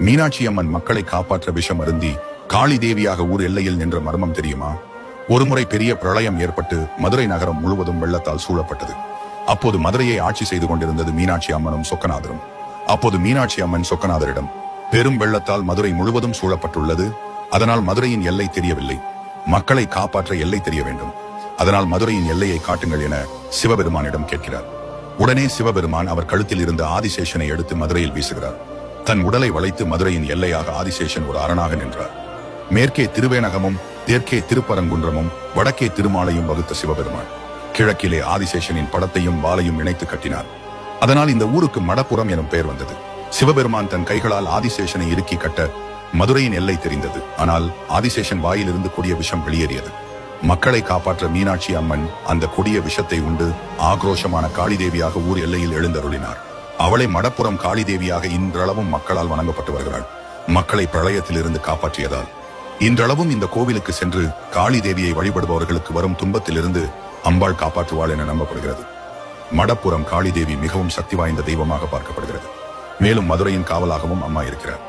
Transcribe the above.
மீனாட்சி அம்மன் மக்களை காப்பாற்ற விஷம் அருந்தி காளி தேவியாக ஊர் எல்லையில் நின்ற மர்மம் தெரியுமா? ஒருமுறை பெரிய பிரளயம் ஏற்பட்டு மதுரை நகரம் முழுவதும் வெள்ளத்தால் சூழப்பட்டது. அப்போது மதுரையை ஆட்சி செய்து கொண்டிருந்தது மீனாட்சி அம்மனும் சொக்கநாதரும். அப்போது மீனாட்சி அம்மன் சொக்கநாதரிடம், பெரும் வெள்ளத்தால் மதுரை முழுவதும் சூழப்பட்டுள்ளது, அதனால் மதுரையின் எல்லை தெரியவில்லை, மக்களை காப்பாற்ற எல்லை தெரிய வேண்டும், அதனால் மதுரையின் எல்லையை காட்டுங்கள் என சிவபெருமானிடம் கேட்கிறார். உடனே சிவபெருமான் அவர் கழுத்தில் இருந்த ஆதிசேஷனை எடுத்து மதுரையில் வீசுகிறார். தன் உடலை வளைத்து மதுரையின் எல்லையாக ஆதிசேஷன் ஒரு அரணாக நின்றார். மேற்கே திருவேணகமும் தெற்கே திருப்பரங்குன்றமும் வடக்கே திருமாலையும் வகுத்த சிவபெருமான் கிழக்கிலே ஆதிசேஷனின் படத்தையும் வாளையும் இணைத்து கட்டினார். அதனால் இந்த ஊருக்கு மடப்புறம் எனும் பெயர் வந்தது. சிவபெருமான் தன் கைகளால் ஆதிசேஷனை இறுக்கி கட்ட மதுரையின் எல்லை தெரிந்தது. ஆனால் ஆதிசேஷன் வாயிலிருந்து கொடிய விஷம் வெளியேறியது. மக்களை காப்பாற்ற மீனாட்சி அம்மன் அந்த கொடிய விஷத்தை உண்டு ஆக்ரோஷமான காளி தேவியாக ஊர் எல்லையில் எழுந்தருளினார். அவளை மடப்புறம் காளி தேவியாக இன்றளவும் மக்களால் வணங்கப்பட்டு வருகிறாள். மக்களை பிரளயத்தில் இருந்து காப்பாற்றியதால் இன்றளவும் இந்த கோவிலுக்கு சென்று காளி தேவியை வழிபடுபவர்களுக்கு வரும் துன்பத்திலிருந்து அம்பாள் காப்பாற்றுவாள் என நம்பப்படுகிறது. மடப்புறம் காளி தேவி மிகவும் சக்தி வாய்ந்த தெய்வமாக பார்க்கப்படுகிறது. மேலும் மதுரையின் காவலாகவும் அம்மா இருக்கிறார்.